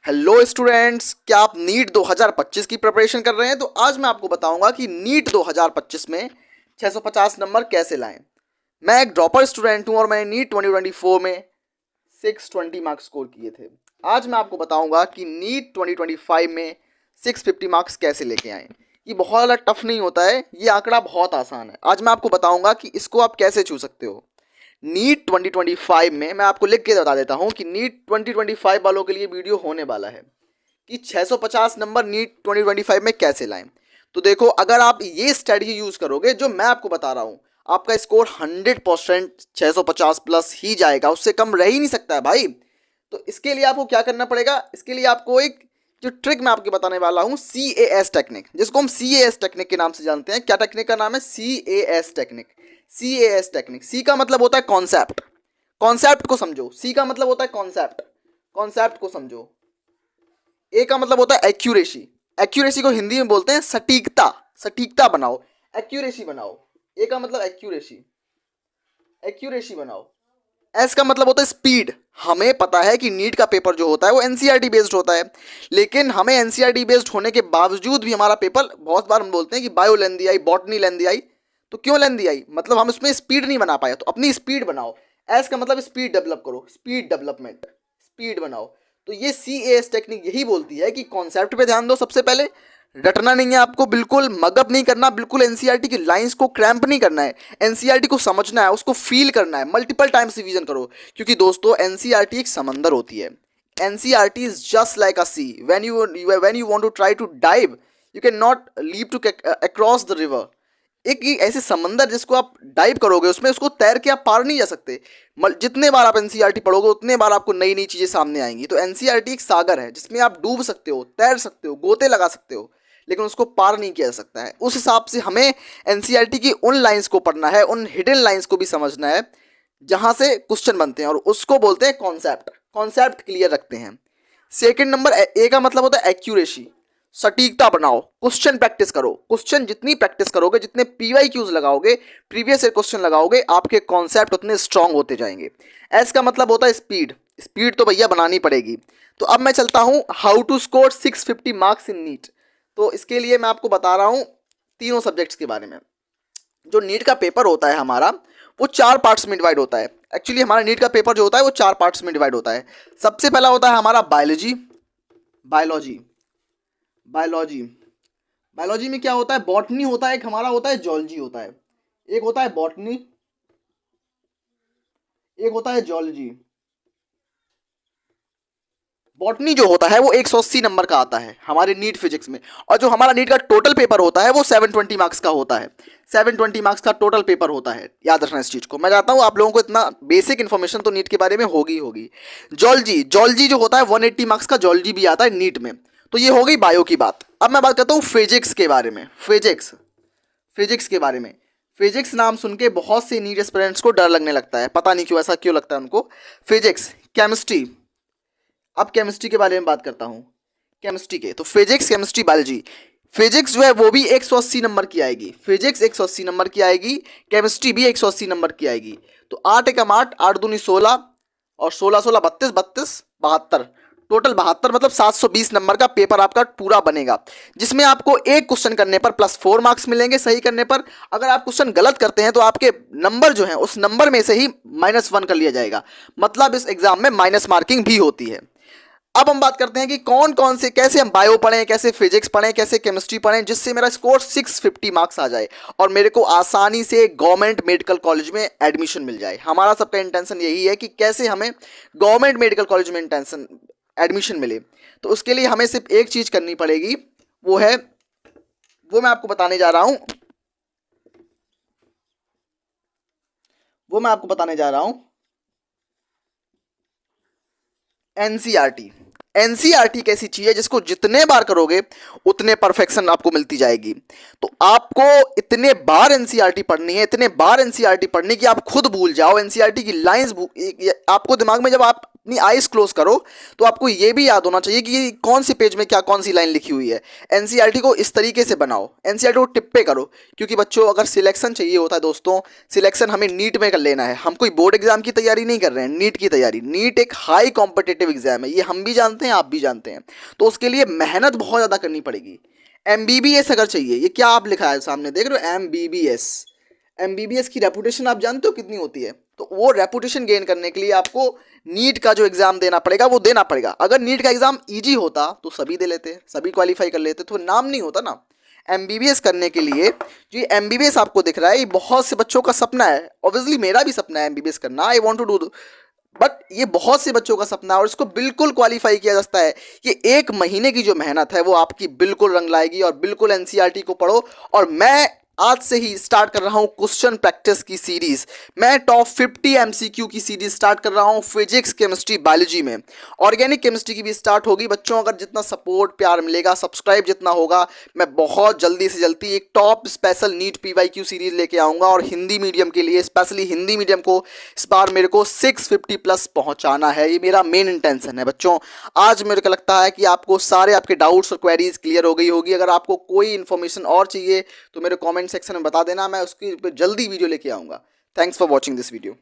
Hello students, क्या आप NEET 2025 की प्रिपरेशन कर रहे हैं? तो आज मैं आपको बताऊंगा कि नीट 2025 में 650 नंबर कैसे लाएं। मैं एक ड्रॉपर स्टूडेंट हूं और मैंने नीट 2024 में 620 मार्क्स स्कोर किए थे। आज मैं आपको बताऊंगा कि नीट 2025 में 650 मार्क्स कैसे लेके आएं। ये बहुत ज़्यादा टफ नहीं होता है, ये आंकड़ा बहुत आसान है। आज मैं आपको बताऊंगा कि इसको आप कैसे छू सकते हो। नीट 2025 में मैं आपको लिख के बता देता हूं कि नीट 2025 वालों के लिए वीडियो होने वाला है कि 650 नंबर नीट 2025 में कैसे लाएं। तो देखो, अगर आप ये स्ट्रेटजी यूज करोगे जो मैं आपको बता रहा हूं, आपका स्कोर 100% 650 प्लस ही जाएगा, उससे कम रह ही नहीं सकता है भाई। तो इसके लिए आपको क्या करना पड़ेगा? इसके लिए आपको एक जो ट्रिक मैं आपको बताने वाला हूं, CAS टेक्निक, जिसको हम CAS टेक्निक के नाम से जानते हैं। क्या टेक्निक का नाम है? CAS technique. CAS टेक्निक, सी का मतलब होता है कॉन्सेप्ट। कॉन्सेप्ट को समझो। सी का मतलब होता है कॉन्सेप्ट, कॉन्सेप्ट को समझो। ए का मतलब होता है एक्यूरेसी। एक्यूरेसी को हिंदी में बोलते हैं सटीकता। सटीकता बनाओ, एक्यूरेसी बनाओ। ए का मतलब एक्यूरेसी, एक्यूरेसी बनाओ। एस का मतलब होता है स्पीड। हमें पता है कि नीट का पेपर जो होता है वो एनसीईआरटी बेस्ड होता है, लेकिन हमें एनसीईआरटी बेस्ड होने के बावजूद भी हमारा पेपर, बहुत बार हम बोलते हैं कि बायो लेंदी आई, बॉटनी लेंदी आई। तो क्यों लेंदी आई? मतलब हम उसमें स्पीड नहीं बना पाए, तो अपनी स्पीड बनाओ। एस का मतलब स्पीड डेवलप करो, स्पीड डेवलपमेंट, स्पीड बनाओ। तो ये CAS टेक्निक यही बोलती है कि कॉन्सेप्ट पे ध्यान दो सबसे पहले। रटना नहीं है आपको, बिल्कुल मगअप नहीं करना, बिल्कुल एनसीईआरटी की लाइंस को क्रैम्प नहीं करना है। एनसीईआरटी को समझना है, उसको फील करना है, मल्टीपल टाइम्स रिवीजन करो। क्योंकि दोस्तों, एनसीईआरटी एक समंदर होती है। NCERT is just like a sea. When you want to try to dive, you can not leave to across the river. एक ऐसे समंदर जिसको आप डाइव करोगे, उसमें उसको तैर के आप पार नहीं जा सकते। जितने बार आप एनसीईआरटी पढ़ोगे उतने बार आपको नई नई चीजें सामने आएंगी। तो एनसीईआरटी एक सागर है जिसमें आप डूब सकते हो, तैर सकते हो, गोते लगा सकते हो, लेकिन उसको पार नहीं किया जा सकता है। उस हिसाब से हमें एनसीईआरटी की उन लाइंस को पढ़ना है, उन हिडन लाइंस को भी समझना है जहां से क्वेश्चन बनते हैं, और उसको बोलते हैं कॉन्सेप्ट। कॉन्सेप्ट क्लियर रखते हैं। सेकंड नंबर, ए का मतलब होता है एक्यूरेसी। सटीकता बनाओ, क्वेश्चन प्रैक्टिस करो। क्वेश्चन जितनी प्रैक्टिस करोगे, जितने PYQs लगाओगे, प्रीवियस ईयर क्वेश्चन लगाओगे, आपके कॉन्सेप्ट उतने स्ट्रांग होते जाएंगे। एस का मतलब होता है स्पीड। स्पीड तो भैया बनानी पड़ेगी। तो अब मैं चलता हूं how to score 650 marks in NEET. तो इसके लिए मैं आपको बता रहा हूं तीनों सब्जेक्ट्स के बारे में। जो नीट का पेपर होता है हमारा, वो 4 पार्ट्स में डिवाइड होता है। एक्चुअली हमारा नीट का पेपर जो होता है वो 4 पार्ट्स में डिवाइड होता है। सबसे पहला होता है हमारा बायोलॉजी। बायोलॉजी बायोलॉजी बायोलॉजी में क्या होता है? बॉटनी होता है, एक हमारा होता है जूलॉजी होता है। एक होता है बॉटनी, एक होता है जूलॉजी। बॉटनी जो होता है वो 180 नंबर का आता है हमारे नीट फिजिक्स में, और जो हमारा नीट का टोटल पेपर होता है वो 720 मार्क्स का होता है। 720 मार्क्स का टोटल पेपर होता है। याद रखना इस चीज को। मैं चाहता हूँ आप लोगों को इतना बेसिक इन्फॉर्मेशन तो नीट के बारे में होगी। जूलॉजी, जूलॉजी जो होता है 180 मार्क्स का जूलॉजी भी आता है नीट में। तो ये हो गई बायो की बात। अब मैं बात करता हूँ फिजिक्स के बारे में। फिजिक्स, फिजिक्स के बारे में। फिजिक्स नाम सुन के बहुत से नीट एस्पिरेंट्स को डर लगने लगता है, पता नहीं क्यों, ऐसा क्यों लगता है उनको। Physics, chemistry. अब केमिस्ट्री के बारे में बात करता हूँ। केमिस्ट्री के तो फिजिक्स, केमिस्ट्री, बायोलॉजी। फिजिक्स जो है वो भी 180 नंबर की आएगी। फिजिक्स 180 नंबर की आएगी, केमिस्ट्री भी 180 नंबर की आएगी। तो 8 एकम 8, 8 दूनी 16, और 16 16 32, 32 72, टोटल 72, मतलब 720 नंबर का पेपर आपका पूरा बनेगा, जिसमें आपको एक क्वेश्चन करने पर +4 मार्क्स मिलेंगे सही करने पर। अगर आप क्वेश्चन गलत करते हैं तो आपके नंबर जो है उस नंबर में से ही -1 कर लिया जाएगा। मतलब इस एग्जाम में माइनस मार्किंग भी होती है। अब हम बात करते हैं कि कौन कौन से, कैसे हम बायो पढ़ें, कैसे फिजिक्स पढ़ें, कैसे केमिस्ट्री पढ़ें, जिससे मेरा स्कोर 650 मार्क्स आ जाए और मेरे को आसानी से गवर्नमेंट मेडिकल कॉलेज में एडमिशन मिल जाए। हमारा सबका इंटेंशन यही है कि कैसे हमें गवर्नमेंट मेडिकल कॉलेज में इंटेंशन एडमिशन मिले। तो उसके लिए हमें सिर्फ एक चीज करनी पड़ेगी, वो है, वो मैं आपको बताने जा रहा हूं, वो मैं आपको बताने जा रहा हूं एनसीईआरटी। एनसीईआरटी एक ऐसी चीज है जिसको जितने बार करोगे उतने परफेक्शन आपको मिलती जाएगी। तो आपको इतने बार एनसीईआरटी पढ़नी है, इतने बार एनसीईआरटी पढ़नी कि आप खुद भूल जाओ एनसीईआरटी की लाइंस। आपको दिमाग में, जब आप अपनी आईज क्लोज करो तो आपको ये भी याद होना चाहिए कि कौन से पेज में क्या, कौन सी लाइन लिखी हुई है। एनसीईआरटी को इस तरीके से बनाओ, एनसीईआरटी को टिप्पे करो। क्योंकि बच्चों, अगर सिलेक्शन चाहिए होता है दोस्तों, सिलेक्शन हमें नीट में कर लेना है। हम कोई बोर्ड एग्जाम की तैयारी नहीं कर रहे हैं, नीट की तैयारी। नीट एक हाई कॉम्पिटिटिव एग्जाम है, ये हम भी जानते हैं, आप भी जानते हैं। तो उसके लिए मेहनत बहुत ज़्यादा करनी पड़ेगी। MBBS अगर चाहिए, ये क्या आप लिखा है सामने देख रहे हो, MBBS की रेपुटेशन आप जानते हो कितनी होती है? तो वो रेपुटेशन गेन करने के लिए आपको नीट का जो एग्जाम देना पड़ेगा वो देना पड़ेगा। अगर नीट का एग्जाम इजी होता तो सभी दे लेते, सभी क्वालिफाई कर लेते, तो नाम नहीं होता ना। MBBS करने के लिए जो MBBS आपको दिख रहा है, ये बहुत से बच्चों का सपना है। ऑब्वियसली मेरा भी सपना है MBBS करना, I want to do, but ये बहुत से बच्चों का सपना है और इसको बिल्कुल क्वालिफाई किया जा सकता है। ये 1 महीने की जो मेहनत है वो आपकी बिल्कुल रंग लाएगी। और बिल्कुल NCERT को पढ़ो। और मैं आज से ही स्टार्ट कर रहा हूँ क्वेश्चन प्रैक्टिस की सीरीज। मैं टॉप 50 MCQ की सीरीज स्टार्ट कर रहा हूँ फिजिक्स, केमिस्ट्री, बायोलॉजी में। ऑर्गेनिक केमिस्ट्री की भी स्टार्ट होगी। बच्चों अगर जितना सपोर्ट प्यार मिलेगा, सब्सक्राइब जितना होगा, मैं बहुत जल्दी से जल्दी एक top special NEET PYQ series लेके आऊँगा। और हिंदी मीडियम के लिए, स्पेशली हिंदी मीडियम को इस बार मेरे को 650+ पहुँचाना है। ये मेरा मेन इंटेंशन है बच्चों। आज मेरे को लगता है कि आपको सारे आपके डाउट्स और क्वेरीज क्लियर हो गई होगी। अगर आपको कोई इन्फॉर्मेशन और चाहिए तो मेरे कमेंट सेक्शन में बता देना, मैं उसकी जल्दी वीडियो लेके आऊँगा। Thanks for watching this video.